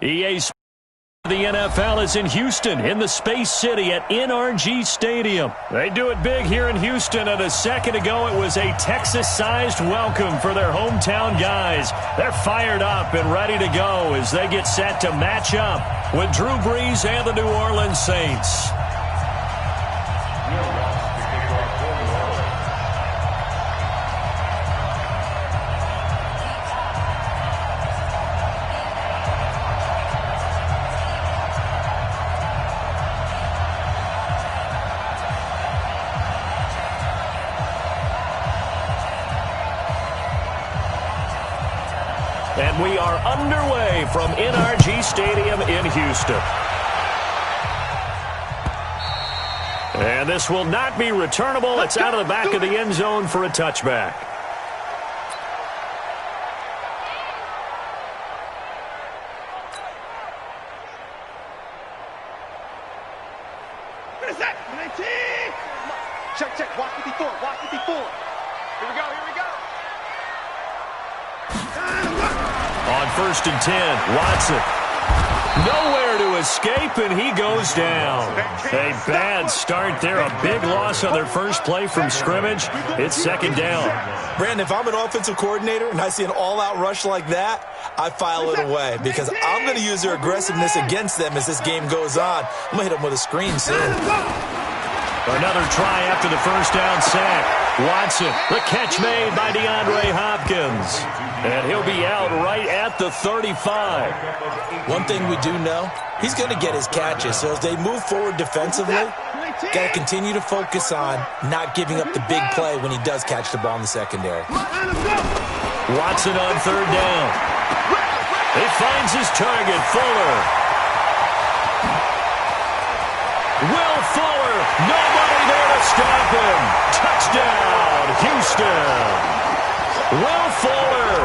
EA Sports. The NFL is in Houston, in the Space City at NRG Stadium. They do it big here in Houston, and a second ago it was a Texas-sized welcome for their hometown guys. They're fired up and ready to go as they get set to match up with Drew Brees and the New Orleans Saints. And we are underway from NRG Stadium in Houston. And this will not be returnable. It's out of the back of the end zone for a touchback. Check. Watch 54. Here we go. On 1st and 10, Watson. Nowhere to escape, and he goes down. A bad start there. A big loss on their first play from scrimmage. It's second down. Brandon, if I'm an offensive coordinator and I see an all-out rush like that, I file it away because I'm going to use their aggressiveness against them as this game goes on. I'm going to hit them with a screen soon. Another try after the first down sack. Watson, the catch made by DeAndre Hopkins. And he'll be out right at the 35. One thing we do know, he's going to get his catches. So as they move forward defensively, got to continue to focus on not giving up the big play when he does catch the ball in the secondary. Watson on third down. He finds his target, Fuller. Will Fuller, nobody there to stop him. Touchdown, Houston. Will Fuller,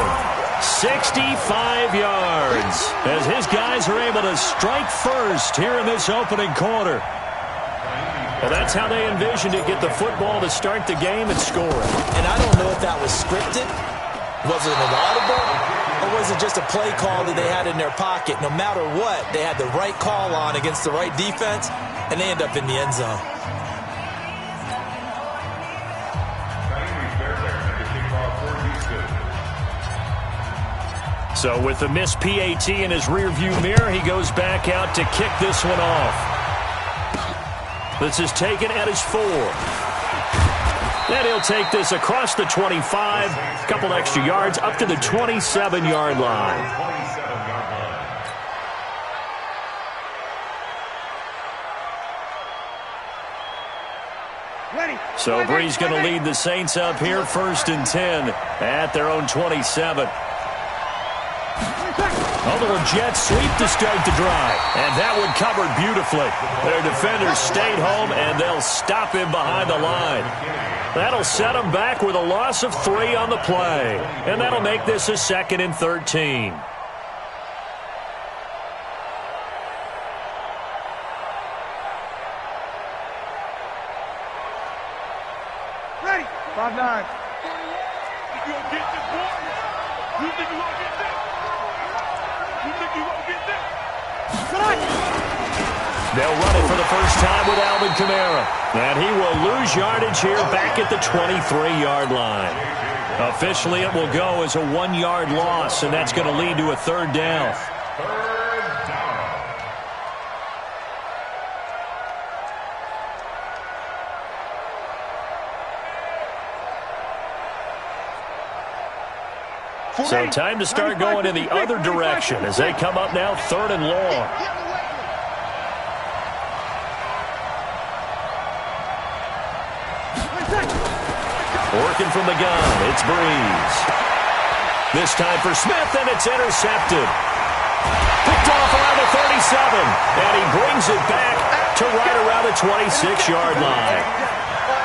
65 yards, as his guys are able to strike first here in this opening quarter. Well, that's how they envisioned it, get the football to start the game and score it. And I don't know if that was scripted, was it an audible, or was it just a play call that they had in their pocket? No matter what, they had the right call on against the right defense, and they end up in the end zone. So with the missed PAT in his rearview mirror, he goes back out to kick this one off. This is taken at his 4. And he'll take this across the 25, a couple extra yards, up to the 27-yard line. So Brees going to lead the Saints up here, 1st and 10 at their own 27. Although Jets sweep to start the drive. And that one covered beautifully. Their defenders stayed home, and they'll stop him behind the line. That'll set him back with a loss of 3 on the play. And that'll make this a 2nd and 13. Ready. 5-9. You gonna get this, boy? You think you gonna get this? They'll run it for the first time with Alvin Kamara. And he will lose yardage here back at the 23-yard line. Officially, it will go as a 1-yard loss, and that's going to lead to a 3rd down. So time to start going in the other direction as they come up now 3rd and long. Working from the gun, it's Brees. This time for Smith, and it's intercepted. Picked off around the 37, and he brings it back to right around the 26-yard line.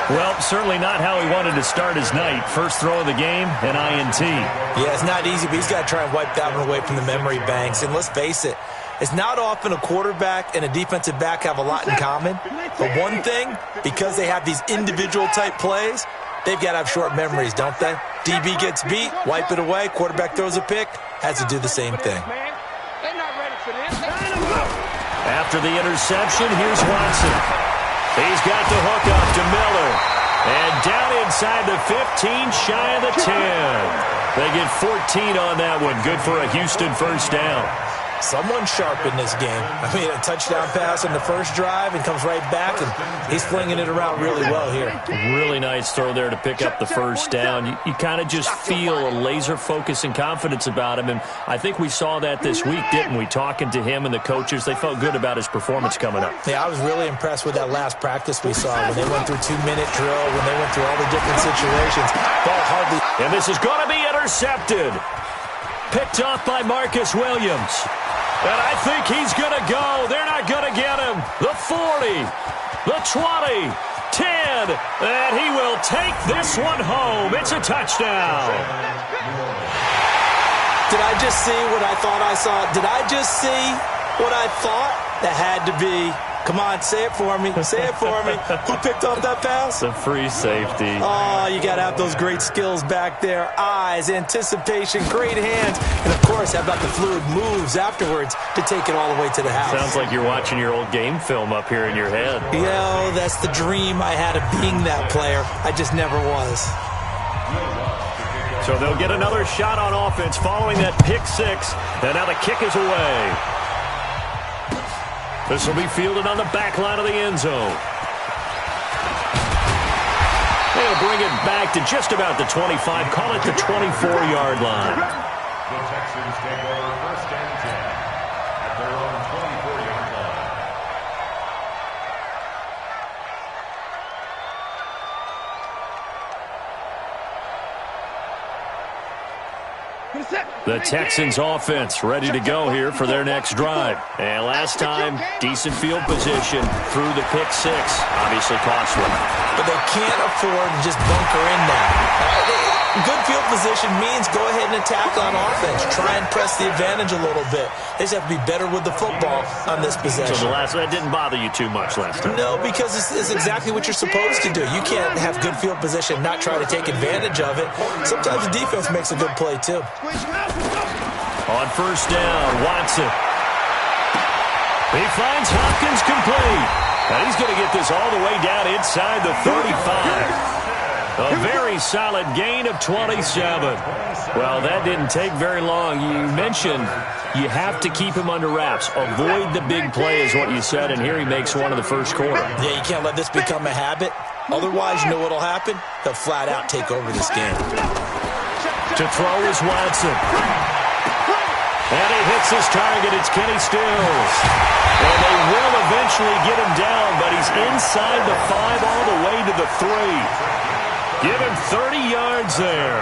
Well, certainly not how he wanted to start his night. First throw of the game, an INT. Yeah, it's not easy, but he's got to try and wipe that one away from the memory banks. And let's face it, it's not often a quarterback and a defensive back have a lot in common. But one thing, because they have these individual type plays, they've got to have short memories, don't they? DB gets beat, wipe it away, quarterback throws a pick, has to do the same thing. They're not ready for this. after the interception. Here's Watson. He's got the hook up to Miller. And down inside the 15, shy of the 10. They get 14 on that one. Good for a Houston first down. Someone sharp in this game. I mean, a touchdown pass on the first drive and comes right back, and he's flinging it around really well here. Really nice throw there to pick up the first down. You kind of just feel a laser focus and confidence about him, and I think we saw that this week, didn't we? Talking to him and the coaches, they felt good about his performance coming up. Yeah, I was really impressed with that last practice we saw when they went through 2-minute drill, when they went through all the different situations. Ball hardly... And this is going to be intercepted. Picked off by Marcus Williams. And I think he's going to go. They're not going to get him. The 40, the 20, 10, and he will take this one home. It's a touchdown. Did I just see what I thought I saw? Did I just see what I thought? That had to be. Come on, say it for me. Say it for me. Who picked off that pass? The free safety. Oh, you got to have those great skills back there. Eyes, anticipation, great hands. And, of course, how about the fluid moves afterwards to take it all the way to the house? Sounds like you're watching your old game film up here in your head. Yo, that's the dream I had of being that player. I just never was. So they'll get another shot on offense following that pick six. And now the kick is away. This will be fielded on the back line of the end zone. They'll bring it back to just about the 25. Call it the 24-yard line. The Texans take over first and 10 at their own 24-yard line. The Texans offense ready to go here for their next drive. And last time, decent field position through the pick six. Obviously costly. But they can't afford to just bunker in now. Good field position means go ahead and attack on offense. Try and press the advantage a little bit. They just have to be better with the football on this possession. So that didn't bother you too much last time? No, because it's exactly what you're supposed to do. You can't have good field position, not try to take advantage of it. Sometimes the defense makes a good play, too. On first down, Watson. He finds Hopkins complete. And he's going to get this all the way down inside the 35. A very solid gain of 27. Well, that didn't take very long. You mentioned you have to keep him under wraps. Avoid the big play is what you said, and here he makes one in the first quarter. Yeah, you can't let this become a habit. Otherwise, you know what will happen? They'll flat out take over this game. To throw is Watson. And he hits his target. It's Kenny Stills. And they will eventually get him down, but he's inside the 5 all the way to the 3. Give him 30 yards there.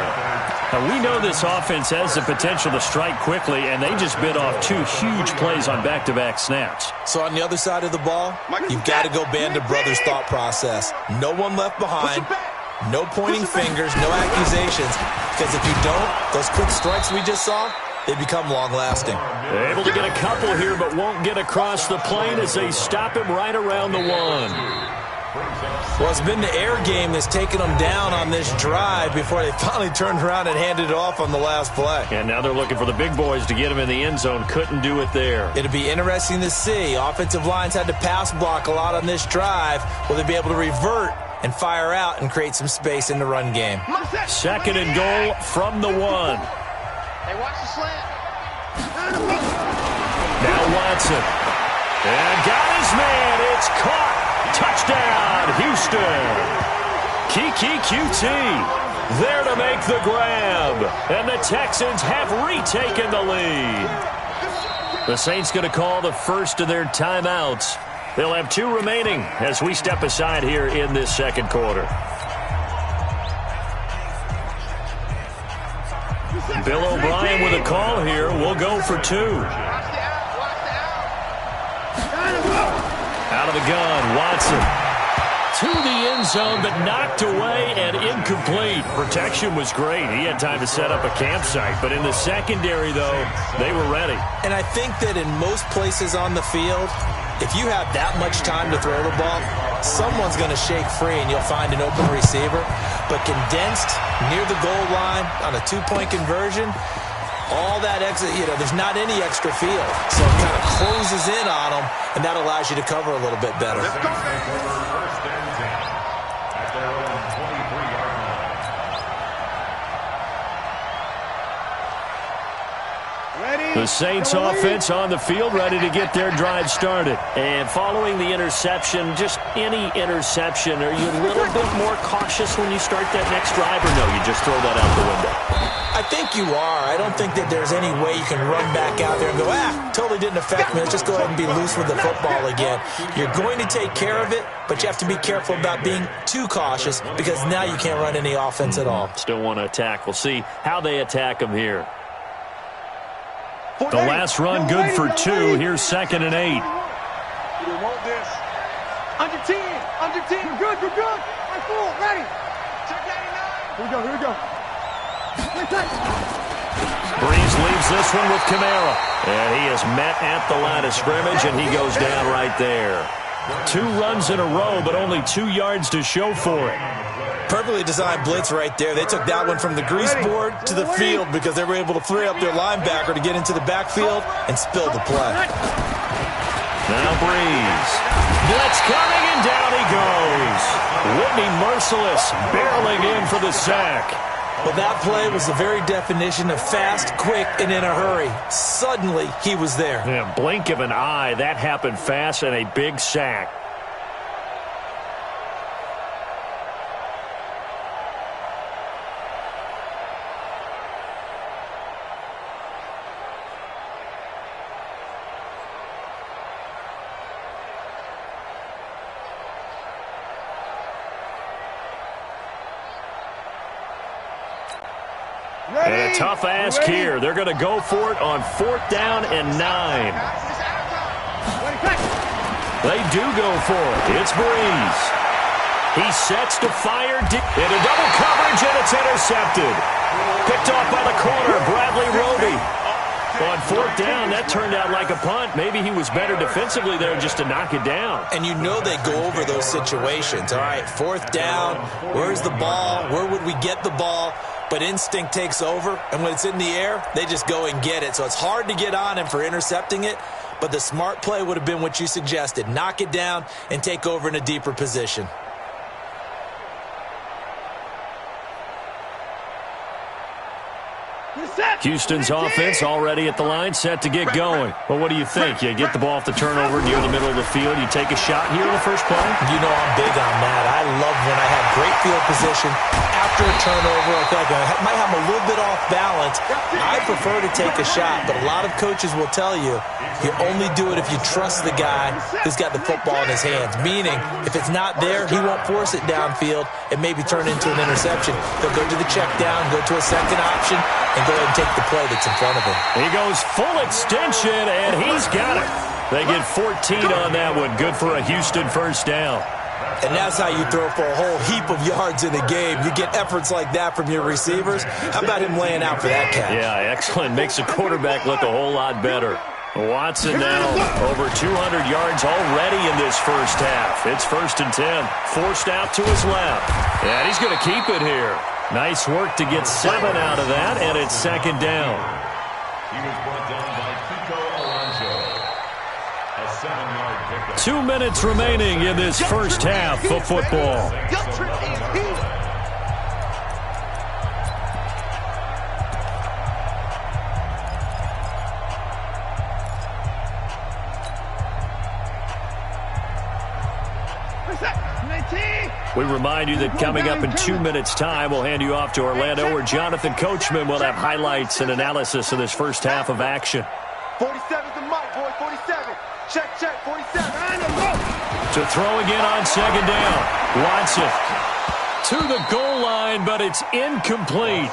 Now, we know this offense has the potential to strike quickly, and they just bit off 2 huge plays on back-to-back snaps. So on the other side of the ball, you've got to go Band of Brothers thought process. No one left behind. No pointing fingers, no accusations. Because if you don't, those quick strikes we just saw, they become long-lasting. They're able to get a couple here, but won't get across the plane as they stop him right around the 1. Well, it's been the air game that's taken them down on this drive before they finally turned around and handed it off on the last play. And now they're looking for the big boys to get him in the end zone. Couldn't do it there. It'll be interesting to see. Offensive lines had to pass block a lot on this drive. Will they be able to revert and fire out and create some space in the run game? Second and goal from the 1. Hey, watch the slant. Now Watson. And got his man. It's caught. Touchdown, Houston. Kiki QT there to make the grab. And the Texans have retaken the lead. The Saints going to call the first of their timeouts. They'll have 2 remaining as we step aside here in this second quarter. Bill O'Brien with a call here. We'll go for 2. Out of the gun, Watson. To the end zone, but knocked away and incomplete. Protection was great. He had time to set up a campsite. But in the secondary, though, they were ready. And I think that in most places on the field, if you have that much time to throw the ball, someone's going to shake free and you'll find an open receiver. But condensed near the goal line on a 2-point conversion, all that exit, there's not any extra field. So it kind of closes in on them, and that allows you to cover a little bit better. First and 10 at their own 23-yard line. The Saints offense on the field, ready to get their drive started. And following the interception, just any interception, are you a little bit more cautious when you start that next drive, or no, you just throw that out the window? I think you are. I don't think that there's any way you can run back out there and go, totally didn't affect me. Let's just go ahead and be loose with the football again. You're going to take care of it, but you have to be careful about being too cautious because now you can't run any offense at all. Still want to attack. We'll see how they attack them here. The last run good for 2. Here's 2nd and 8. You want this. Under 10. Under 10. We're good. We're good. Right full. Ready. Check 99. Here we go. Here we go. Breeze leaves this one with Kamara. And he is met at the line of scrimmage, and he goes down right there. 2 runs in a row, but only 2 yards to show for it. Perfectly designed blitz right there. They took that one from the grease board to the field because they were able to free up their linebacker to get into the backfield and spill the play. Now Breeze. Blitz coming, and down he goes. Whitney Merciless barreling in for the sack. Well, that play was the very definition of fast, quick, and in a hurry. Suddenly, he was there. Yeah, blink of an eye. That happened fast, and a big sack. And a tough ask here. They're going to go for it on 4th down and 9. They do go for it. It's Breeze. He sets to fire into double coverage, and it's intercepted. Picked off by the corner, Bradley Roby. On 4th down, that turned out like a punt. Maybe he was better defensively there just to knock it down. And you know they go over those situations. All right, 4th down, where's the ball? Where would we get the ball? But instinct takes over, and when it's in the air, they just go and get it. So it's hard to get on him for intercepting it, but the smart play would have been what you suggested. Knock it down and take over in a deeper position. Houston's offense already at the line, set to get going. Well, what do you think? You get the ball off the turnover near the middle of the field. You take a shot here in the first play? You know I'm big on that. I love when I have great field position. After a turnover, I feel like I might have a little bit off balance. I prefer to take a shot, but a lot of coaches will tell you only do it if you trust the guy who's got the football in his hands. Meaning, if it's not there, he won't force it downfield and maybe turn into an interception. He'll go to the check down, go to a second option, and go ahead and take the play that's in front of him. He goes full extension, and he's got it. They get 14 on that one. Good for a Houston first down. And that's how you throw for a whole heap of yards in a game. You get efforts like that from your receivers. How about him laying out for that catch? Yeah, excellent. Makes a quarterback look a whole lot better. Watson now over 200 yards already in this first half. It's 1st and 10. Forced out to his left. And he's going to keep it here. Nice work to get 7 out of that, and it's 2nd down. He was brought down by Kiko Alonso. A 7-yard pickup. 2 minutes remaining in this first half of football. We remind you that coming up in 2 minutes' time, we'll hand you off to Orlando, where Jonathan Coachman will have highlights and analysis of this first half of action. 47's the mic, boy. 47. Check, 47. To throw again on 2nd down. Watson to the goal line, but it's incomplete.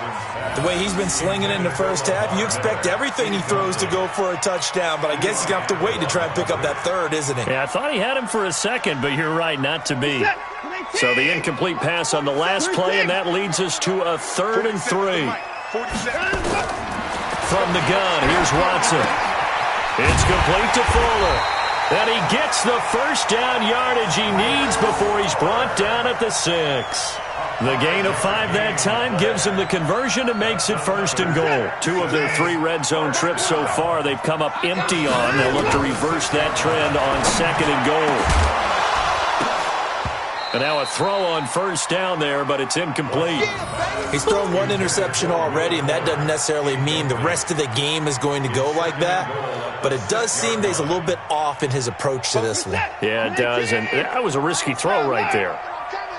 The way he's been slinging in the first half, you expect everything he throws to go for a touchdown, but I guess he's going to have to wait to try and pick up that 3rd, isn't he? Yeah, I thought he had him for a second, but you're right, not to be. So the incomplete pass on the last play, and that leads us to a 3rd and 3. From the gun, here's Watson. It's complete to Fuller. And he gets the first down yardage he needs before he's brought down at the 6. The gain of 5 that time gives him the conversion and makes it 1st and goal. 2 of their 3 red zone trips so far they've come up empty on. They'll look to reverse that trend on 2nd and goal. And now a throw on 1st down there, but it's incomplete. He's thrown 1 interception already, and that doesn't necessarily mean the rest of the game is going to go like that. But it does seem that he's a little bit off in his approach to this one. Yeah, it does, and that was a risky throw right there.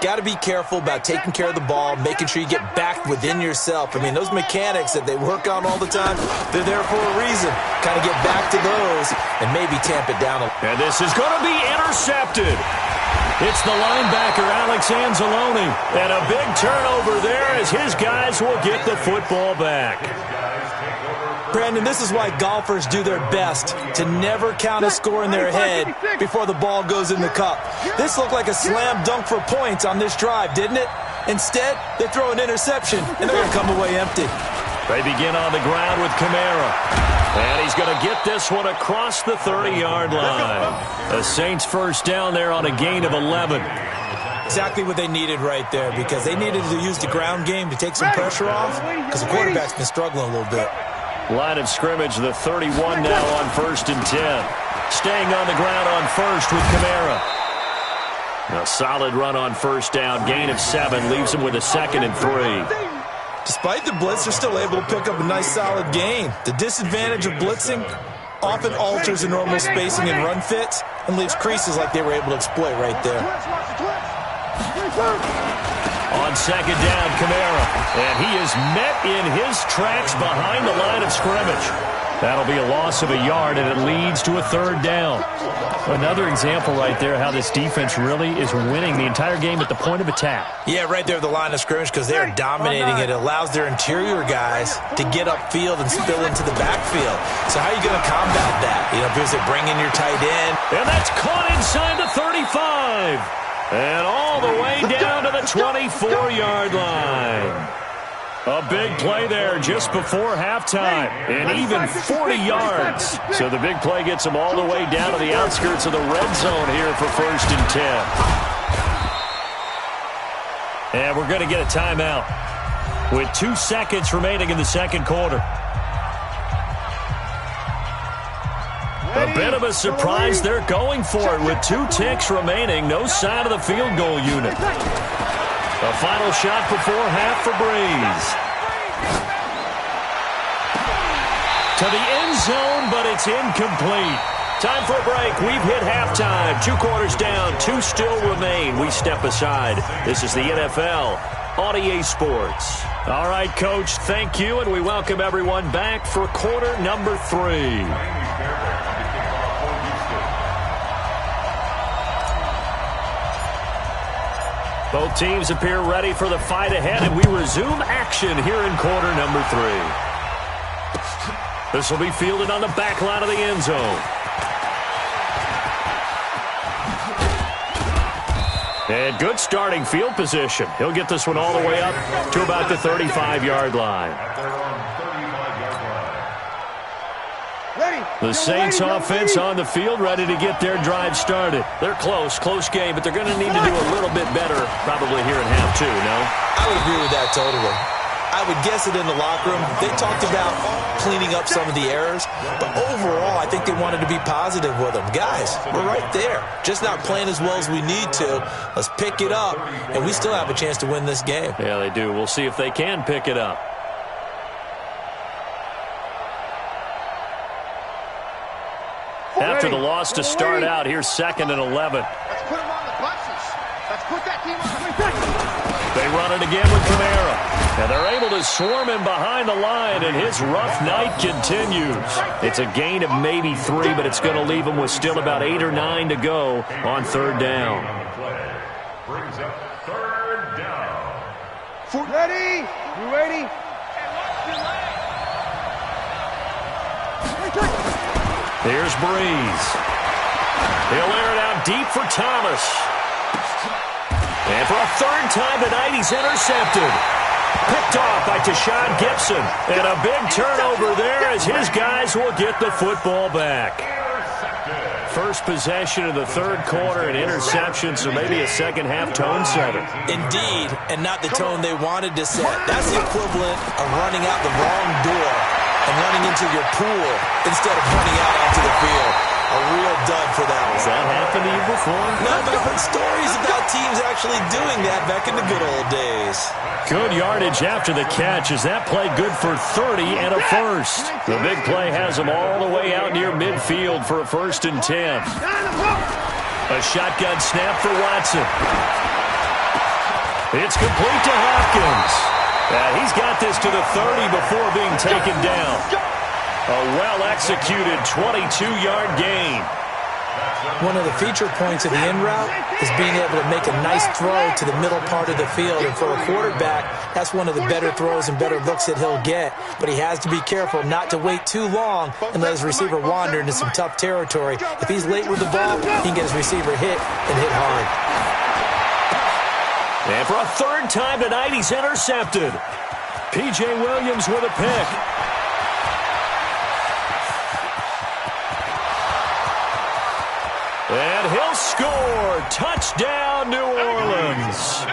Got to be careful about taking care of the ball, making sure you get back within yourself. I mean, those mechanics that they work on all the time, they're there for a reason. Kind of get back to those and maybe tamp it down a little. And this is going to be intercepted. It's the linebacker, Alex Anzalone. And a big turnover there as his guys will get the football back. Brandon, this is why golfers do their best to never count a score in their head before the ball goes in the cup. This looked like a slam dunk for points on this drive, didn't it? Instead, they throw an interception, and they're going to come away empty. They begin on the ground with Kamara. And he's going to get this one across the 30-yard line. The Saints first down there on a gain of 11. Exactly what they needed right there, because they needed to use the ground game to take some pressure off, because the quarterback's been struggling a little bit. Line of scrimmage, the 31 now on 1st and 10. Staying on the ground on 1st with Kamara. A solid run on 1st down. Gain of 7 leaves him with a 2nd and 3. Despite the blitz, they're still able to pick up a nice solid gain. The disadvantage of blitzing often alters the normal spacing and run fits and leaves creases like they were able to exploit right there. On 2nd down, Kamara. And he is met in his tracks behind the line of scrimmage. That'll be a loss of a yard, and it leads to a 3rd down. Another example right there how this defense really is winning the entire game at the point of attack. Yeah, right there at the line of scrimmage, because they are dominating it. It allows their interior guys to get upfield and spill into the backfield. So how are you going to combat that? You know, because they bring in your tight end. And that's caught inside the 35. And all the way down to the 24-yard line. A big play there just before halftime, and even 40 yards. So the big play gets them all the way down to the outskirts of the red zone here for 1st and 10. And we're going to get a timeout with 2 seconds remaining in the 2nd quarter. A bit of a surprise. They're going for it with 2 ticks remaining. No sign of the field goal unit. A final shot before half for Breeze. To the end zone, but it's incomplete. Time for a break. We've hit halftime. 2 quarters down. 2 still remain. We step aside. This is the NFL on EA Sports. All right, Coach, thank you, and we welcome everyone back for quarter number 3. Both teams appear ready for the fight ahead, and we resume action here in quarter number 3. This will be fielded on the back line of the end zone. And good starting field position. He'll get this one all the way up to about the 35-yard line. The Saints offense on the field, ready to get their drive started. They're close game, but they're going to need to do a little bit better probably here in half 2, no? I would agree with that totally. I would guess it in the locker room. They talked about cleaning up some of the errors, but overall, I think they wanted to be positive with them. Guys, we're right there. Just not playing as well as we need to. Let's pick it up, and we still have a chance to win this game. Yeah, they do. We'll see if they can pick it up. After the loss to start out, here's 2nd and 11. Let's put them on the buses. Let's put that team on the They run it again with Kamara. And they're able to swarm him behind the line, and his rough night continues. It's a gain of maybe 3, but it's going to leave him with still about 8 or 9 to go on 3rd down. Brings up 3rd down. Ready? You ready? Here's Breeze. He'll air it out deep for Thomas. And for a 3rd time tonight, he's intercepted. Picked off by Tashawn Gibson. And a big turnover there as his guys will get the football back. first possession of the third quarter, an interception, so maybe a second-half tone setter. Indeed, and not the tone they wanted to set. That's the equivalent of running out the wrong door and running into your pool instead of running out onto the field. A real dud for that one. Has that happened to you before? No, but I've heard stories about teams actually doing that back in the good old days. Good yardage after the catch as that play good for 30 and a first. The big play has them all the way out near midfield for a 1st and 10. A shotgun snap for Watson. It's complete to Hopkins. He's got this to the 30 before being taken down. A well-executed 22-yard gain. One of the feature points of the in route is being able to make a nice throw to the middle part of the field. And for a quarterback, that's one of the better throws and better looks that he'll get. But he has to be careful not to wait too long and let his receiver wander into some tough territory. If he's late with the ball, he can get his receiver hit and hit hard. And for a third time tonight, he's intercepted. P.J. Williams with a pick. And he'll score. Touchdown, New Orleans.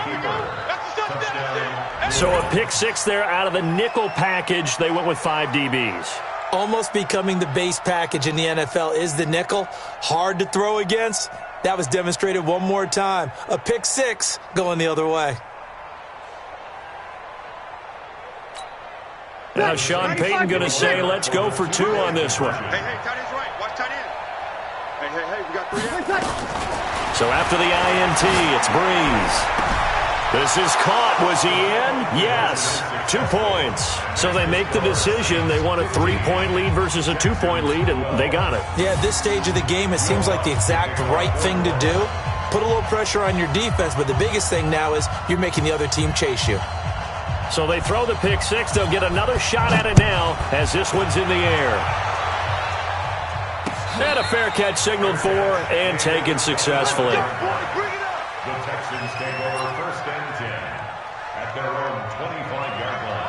So a pick 6 there out of the nickel package. They went with 5 DBs. Almost becoming the base package in the NFL is the nickel. Hard to throw against. That was demonstrated one more time. A pick 6 going the other way. Now Sean Payton going to say, let's go for 2 on this one. Hey, tight end's right. Watch tight end. Hey, we got 3 in. So after the INT, it's Breeze. This is caught. Was he in? Yes. 2 points. So they make the decision. They want a 3-point lead versus a 2-point lead, and they got it. Yeah, at this stage of the game, it seems like the exact right thing to do. Put a little pressure on your defense, but the biggest thing now is you're making the other team chase you. So they throw the pick 6. They'll get another shot at it now as this one's in the air. And a fair catch signaled for and taken successfully. The Texans take over 1st and 10 at their own 25-yard line.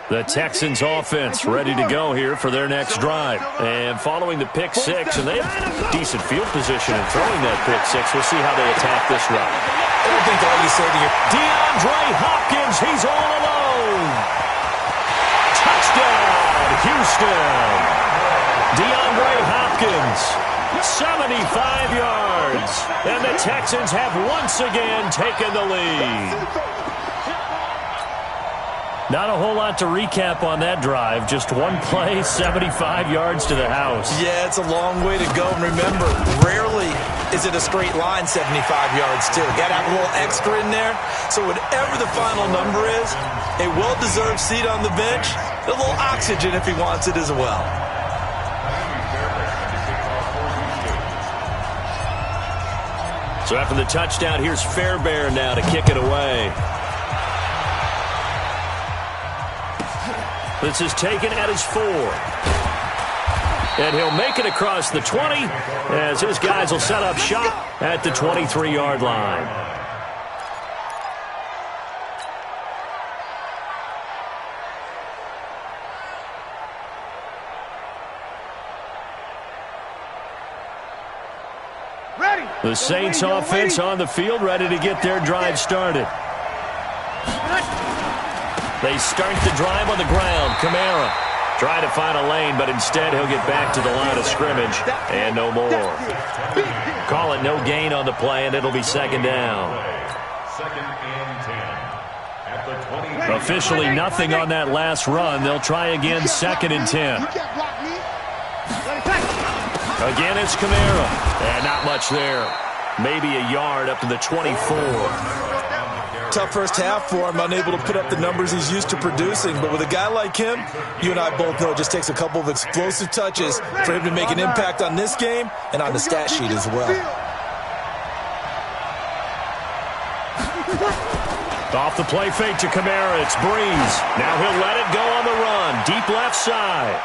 The Texans offense ready to go here for their next drive. And following the pick 6, and they have decent field position in throwing that pick 6. We'll see how they attack this run. I don't think all you say to your DeAndre Hopkins, he's all alone. Touchdown, Houston. DeAndre Hopkins, 75 yards. And the Texans have once again taken the lead. Not a whole lot to recap on that drive. Just one play, 75 yards to the house. Yeah, it's a long way to go. And remember, rarely is it a straight line 75 yards, too. Got to have a little extra in there. So whatever the final number is, a well-deserved seat on the bench, a little oxygen if he wants it as well. So after the touchdown, here's Fairbairn now to kick it away. This is taken at his 4. And he'll make it across the 20 as his guys will set up shop at the 23-yard line. Ready. The Saints offense on the field ready to get their drive started. They start the drive on the ground. Kamara trying to find a lane, but instead he'll get back to the line of scrimmage and no more. Call it no gain on the play, and it'll be 2nd down. 2nd and 10 at the 20. Officially nothing on that last run. They'll try again 2nd and 10. Again, it's Kamara. And not much there. Maybe a yard up to the 24. Tough first half for him, unable to put up the numbers he's used to producing. But with a guy like him, you and I both know it just takes a couple of explosive touches for him to make an impact on this game and on the stat sheet as well. Off the play fake to Kamara, it's Breeze. Now he'll let it go on the run. Deep left side.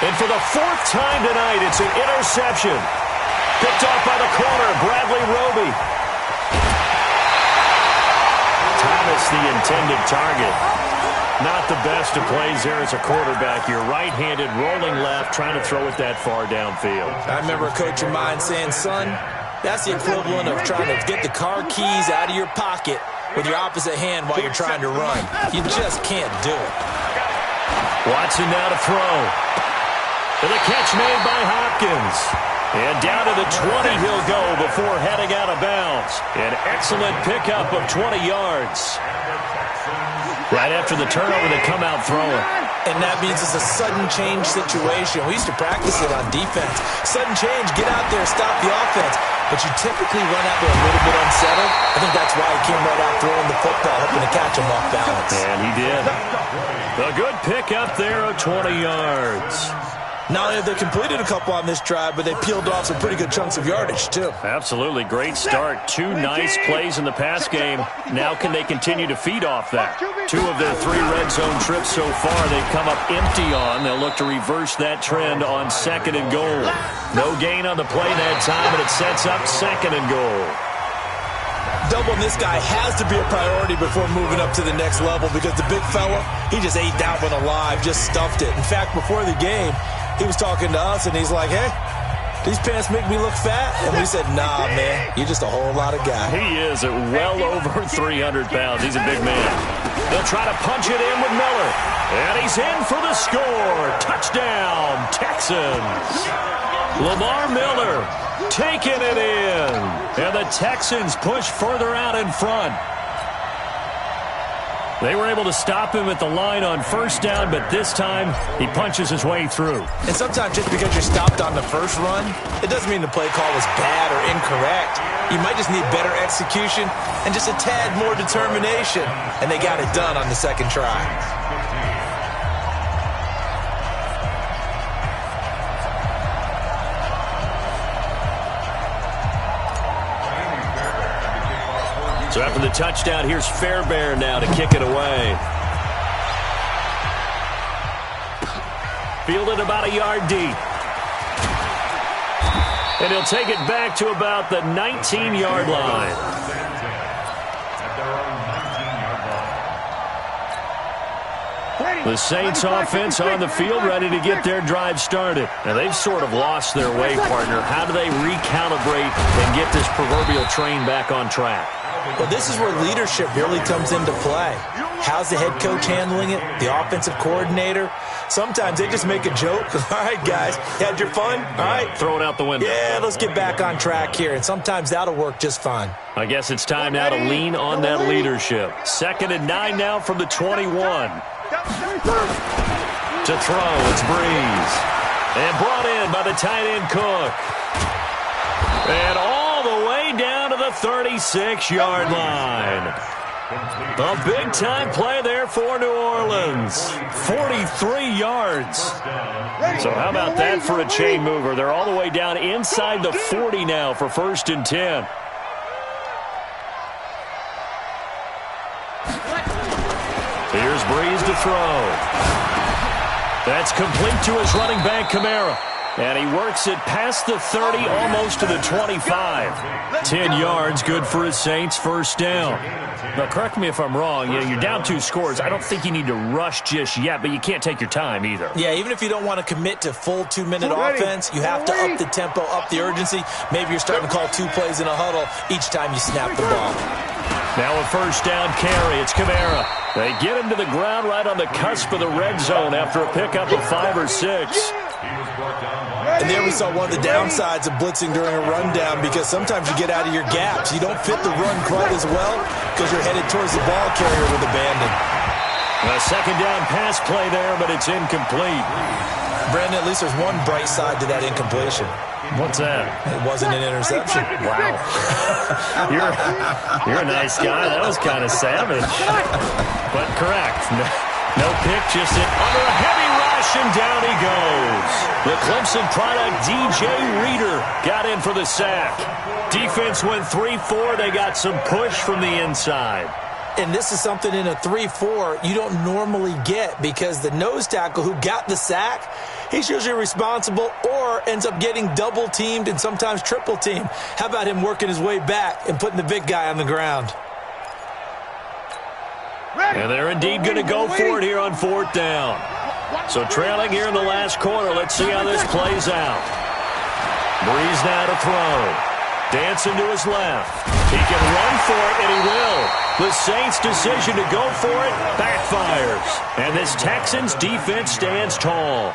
And for the fourth time tonight, it's an interception. Picked off by the corner, Bradley Roby. Thomas, the intended target. Not the best of plays there as a quarterback. You're right-handed, rolling left, trying to throw it that far downfield. I remember a coach of mine saying, son, that's the equivalent of trying to get the car keys out of your pocket with your opposite hand while you're trying to run. You just can't do it. Watson now to throw. And the catch made by Hopkins. And down to the 20 he'll go before heading out of bounds. An excellent pickup of 20 yards. Right after the turnover, they come out throwing. And that means it's a sudden change situation. We used to practice it on defense. Sudden change, get out there, stop the offense. But you typically run out there a little bit unsettled. I think that's why he came right out throwing the football, hoping to catch him off balance. And he did. A good pickup there of 20 yards. Not only have they completed a couple on this drive, but they peeled off some pretty good chunks of yardage, too. Absolutely. Great start. 2 nice plays in the pass game. Now can they continue to feed off that? 2 of their 3 red zone trips so far they've come up empty on. They'll look to reverse that trend on 2nd and goal. No gain on the play that time, and it sets up 2nd and goal. Doubling this guy has to be a priority before moving up to the next level because the big fella, he just ate that one alive, just stuffed it. In fact, before the game, he was talking to us, and he's like, hey, these pants make me look fat? And we said, nah, man, you're just a whole lot of guy. He is at well over 300 pounds. He's a big man. They'll try to punch it in with Miller. And he's in for the score. Touchdown, Texans. Lamar Miller taking it in. And the Texans push further out in front. They were able to stop him at the line on 1st down, but this time he punches his way through. And sometimes just because you're stopped on the first run, it doesn't mean the play call was bad or incorrect. You might just need better execution and just a tad more determination. And they got it done on the 2nd try. So after the touchdown, here's Fairbairn now to kick it away. Fielded about a yard deep. And he'll take it back to about the 19-yard line. The Saints offense on the field ready to get their drive started. Now, they've sort of lost their way, partner. How do they recalibrate and get this proverbial train back on track? Well, this is where leadership really comes into play. How's the head coach handling it? The offensive coordinator? Sometimes they just make a joke. All right, guys, you had your fun? All right. Throw it out the window. Yeah, let's get back on track here. And sometimes that'll work just fine. I guess it's time now to lean on that leadership. 2nd and 9 now from the 21. To throw, it's Breeze. And brought in by the tight end Cook. And all the way down to the 36-yard line. A big-time play there for New Orleans. 43 yards. So how about that for a chain mover? They're all the way down inside the 40 now for 1st and 10. Here's Breeze to throw. That's complete to his running back, Kamara. And he works it past the 30, almost to the 25. 10 yards, good for his Saints, 1st down. Now, correct me if I'm wrong. You're down 2 scores. I don't think you need to rush just yet, but you can't take your time either. Yeah, even if you don't want to commit to full 2-minute offense, you have to up the tempo, up the urgency. Maybe you're starting to call 2 plays in a huddle each time you snap the ball. Now a 1st down carry. It's Kamara. They get him to the ground right on the cusp of the red zone after a pickup of 5 or 6. And there we saw one of the downsides of blitzing during a rundown because sometimes you get out of your gaps. You don't fit the run quite as well because you're headed towards the ball carrier with abandon. A 2nd down pass play there, but it's incomplete. Brandon, at least there's one bright side to that incompletion. What's that? It wasn't an interception. Wow. You're a nice guy. That was kind of savage. But correct. No pick, just under a heavy rush, and down he goes. The Clemson product, DJ Reader, got in for the sack. Defense went 3-4. They got some push from the inside. and this is something in a 3-4 you don't normally get because the nose tackle who got the sack, he's usually responsible or ends up getting double-teamed and sometimes triple-teamed. How about him working his way back and putting the big guy on the ground? And they're indeed going to go for it here on 4th down. So trailing here in the last quarter. Let's see how this plays out. Breeze now to throw. Dancing to his left. He can run for it, and he will. The Saints' decision to go for it backfires. And this Texans defense stands tall.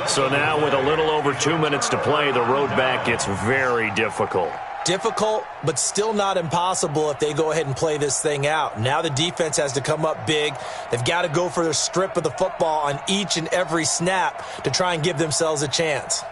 So now with a little over 2 minutes to play, the road back gets very difficult. Difficult, but still not impossible if they go ahead and play this thing out. Now the defense has to come up big. They've got to go for their strip of the football on each and every snap to try and give themselves a chance.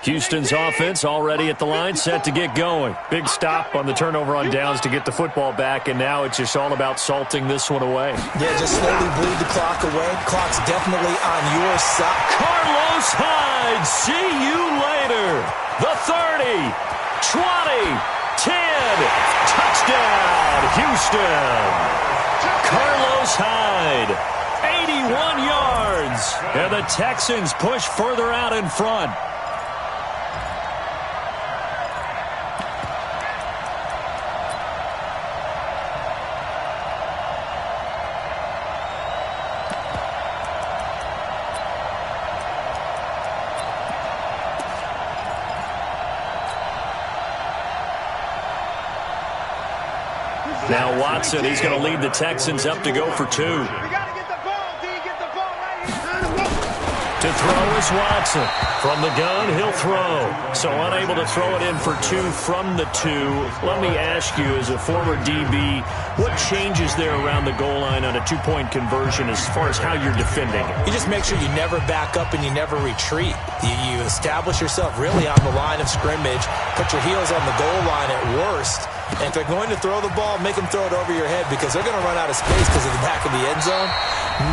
Houston's offense already at the line, set to get going. Big stop on the turnover on downs to get the football back, and now it's just all about salting this one away. Yeah, just slowly bleed the clock away. Clock's definitely on your side. Carlos Hyde, see you later. The 30, 20, 10, touchdown, Houston. Carlos Hyde, 81 yards, and the Texans push further out in front. Now Watson, he's going to lead the Texans up to go for 2. To throw is Watson. From the gun, he'll throw. So unable to throw it in for 2 from the 2. Let me ask you, as a former DB, what changes there around the goal line on a 2-point conversion as far as how you're defending it? You just make sure you never back up and you never retreat. You establish yourself really on the line of scrimmage, put your heels on the goal line at worst, and if they're going to throw the ball, make them throw it over your head because they're going to run out of space because of the back of the end zone.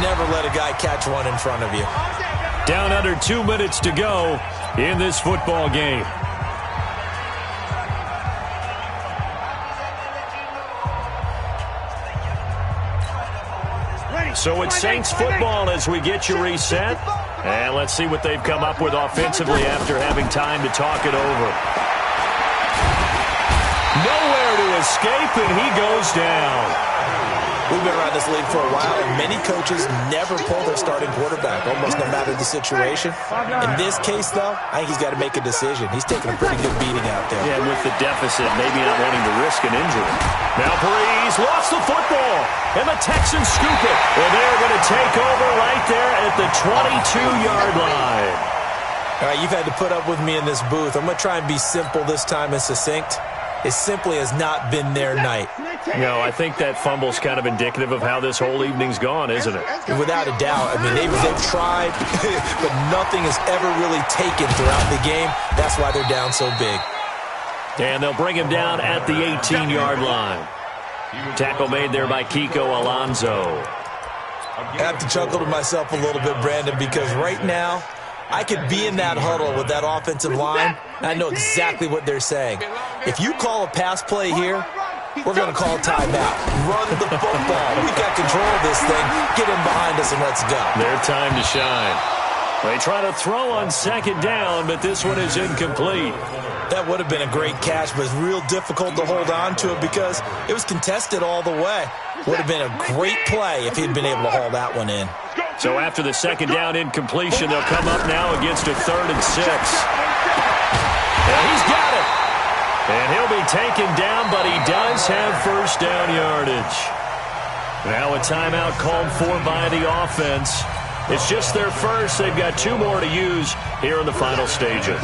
Never let a guy catch one in front of you. Down under 2 minutes to go in this football game. So it's Saints football as we get you reset. And let's see what they've come up with offensively after having time to talk it over. Nowhere to escape, and he goes down. We've been around this league for a while, and many coaches never pull their starting quarterback, almost no matter the situation. In this case, though, I think he's got to make a decision. He's taking a pretty good beating out there. Yeah, with the deficit, maybe not wanting to risk an injury. Now Breeze lost the football, and the Texans scoop it. Well, they're going to take over right there at the 22-yard line. All right, you've had to put up with me in this booth. I'm going to try and be simple this time and succinct. It simply has not been their night. No, I think that fumble's kind of indicative of how this whole evening's gone, isn't it? Without a doubt. I mean, they've tried, but nothing has ever really taken throughout the game. That's why they're down so big. And they'll bring him down at the 18-yard line. Tackle made there by Kiko Alonso. I have to chuckle to myself a little bit, Brandon, because right now, I could be in that huddle with that offensive line, and I know exactly what they're saying. If you call a pass play here, we're going to call timeout. Run the football. We've got control of this thing. Get in behind us and let's go. Their time to shine. They try to throw on 2nd down, but this one is incomplete. That would have been a great catch, but it's real difficult to hold on to it because it was contested all the way. Would have been a great play if he'd been able to haul that one in. So after the 2nd down incompletion, they'll come up now against a 3rd and 6. And he's got it. And he'll be taken down, but he does have 1st down yardage. Now a timeout called for by the offense. It's just their first. They've got 2 more to use here in the final stages.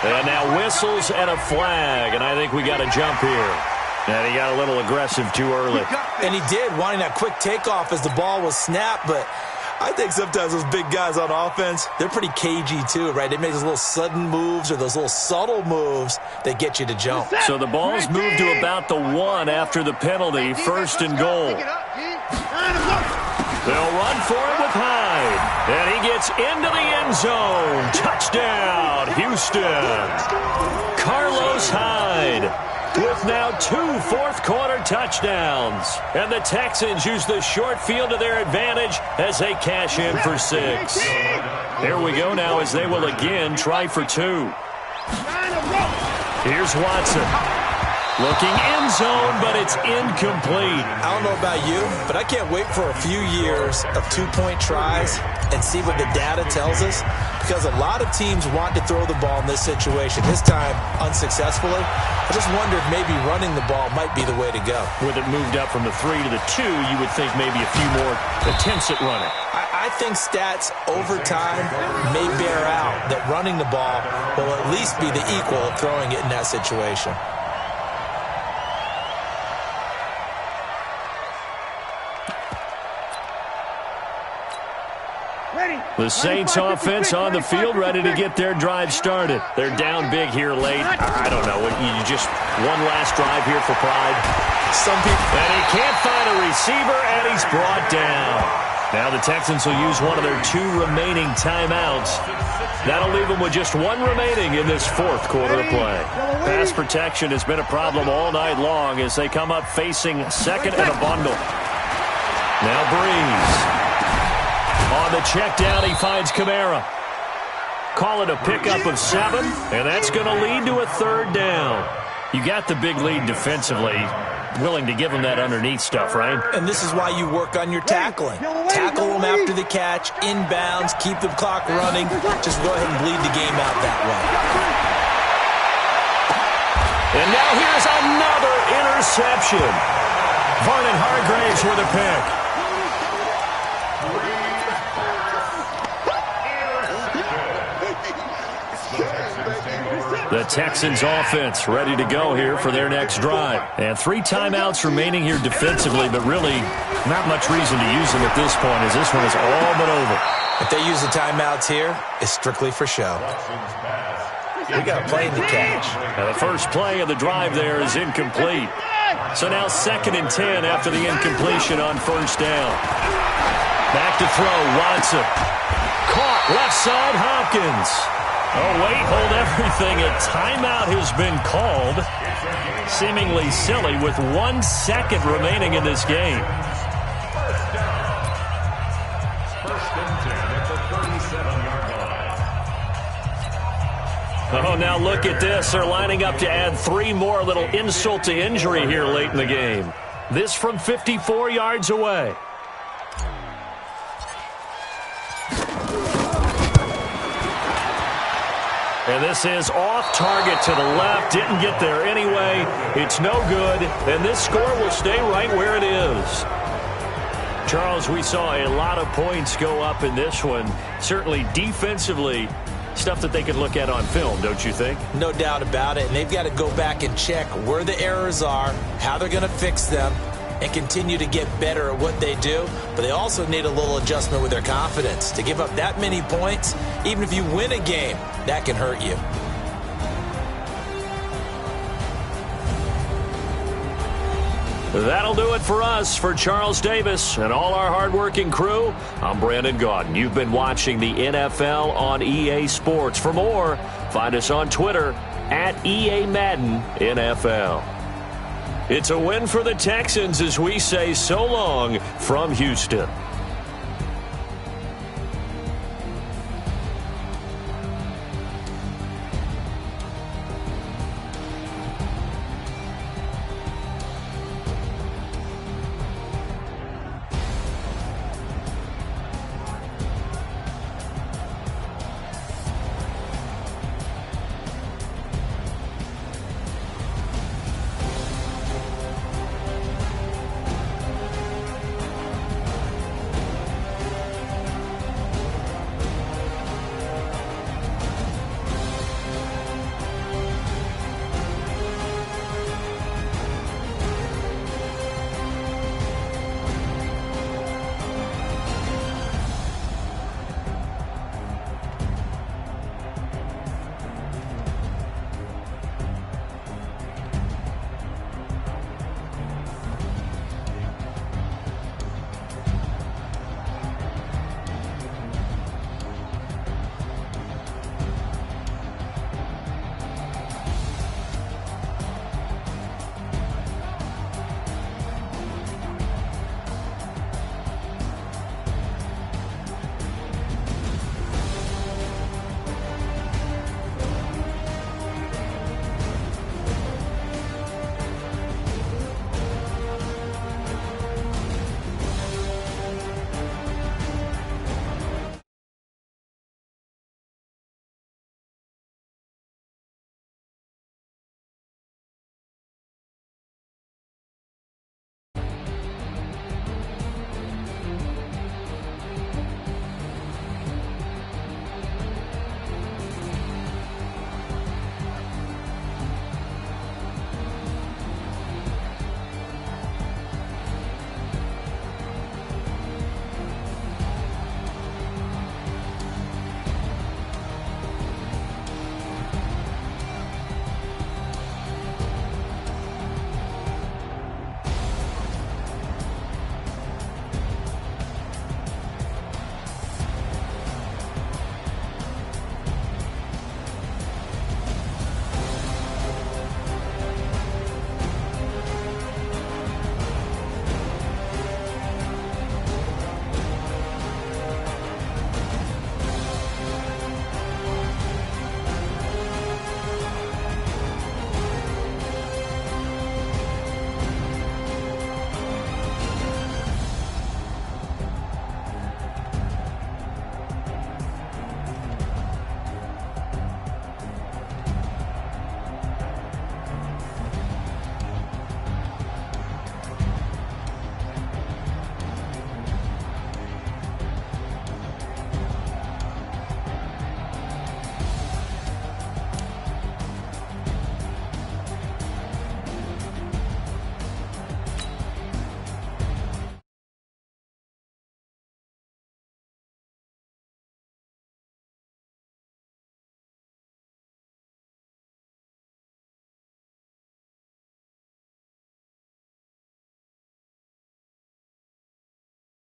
And now whistles and a flag, and I think we got a jump here. And he got a little aggressive too early. And he did, wanting that quick takeoff as the ball was snapped, but I think sometimes those big guys on offense, they're pretty cagey too, right? They make those little sudden moves or those little subtle moves that get you to jump. So the ball's moved to about the 1 after the penalty, 1st and goal. They'll run for it with Hyde. And he gets into the end zone. Touchdown, Houston. Carlos Hyde. with now 2 fourth-quarter touchdowns. And the Texans use the short field to their advantage as they cash in for 6. Here we go now as they will again try for 2. Here's Watson. Looking end zone, but it's incomplete. I don't know about you, but I can't wait for a few years of 2-point tries and see what the data tells us, because a lot of teams want to throw the ball in this situation, this time unsuccessfully. I just wonder if maybe running the ball might be the way to go. With it moved up from the 3 to the 2, you would think maybe a few more attempts at running. I think stats over time may bear out that running the ball will at least be the equal of throwing it in that situation. The Saints offense on the field, ready to get their drive started. They're down big here late. I don't know. You just one last drive here for pride. Some people. And he can't find a receiver, and he's brought down. Now the Texans will use one of their 2 remaining timeouts. That'll leave them with just 1 remaining in this fourth quarter of play. Pass protection has been a problem all night long as they come up facing second and a bundle. Now Breeze. On the check down, he finds Kamara. Call it a pickup of 7, and that's going to lead to a 3rd down. You got the big lead defensively, willing to give them that underneath stuff, right? And this is why you work on your tackling. Tackle them after the catch, inbounds, keep the clock running. Just go ahead and bleed the game out that way. And now here's another interception. Vernon Hargreaves with a pick. The Texans offense ready to go here for their next drive. And 3 timeouts remaining here defensively, but really not much reason to use them at this point as this one is all but over. If they use the timeouts here, it's strictly for show. We got a play to catch. Now the first play of the drive there is incomplete. So now 2nd and 10 after the incompletion on 1st down. Back to throw, Watson. Caught left side, Hopkins. Oh, wait, hold everything. A timeout has been called. Seemingly silly with 1 second remaining in this game. Oh, now look at this. They're lining up to add 3 more, little insult to injury here late in the game. This from 54 yards away. And this is off target to the left. Didn't get there anyway. It's no good. And this score will stay right where it is. Charles, we saw a lot of points go up in this one. Certainly defensively, stuff that they could look at on film, don't you think? No doubt about it. And they've got to go back and check where the errors are, how they're going to fix them, and continue to get better at what they do. But they also need a little adjustment with their confidence. To give up that many points, even if you win a game, that can hurt you. That'll do it for us. For Charles Davis and all our hardworking crew, I'm Brandon Gaudin. You've been watching the NFL on EA Sports. For more, find us on Twitter at EA Madden NFL. It's a win for the Texans as we say so long from Houston.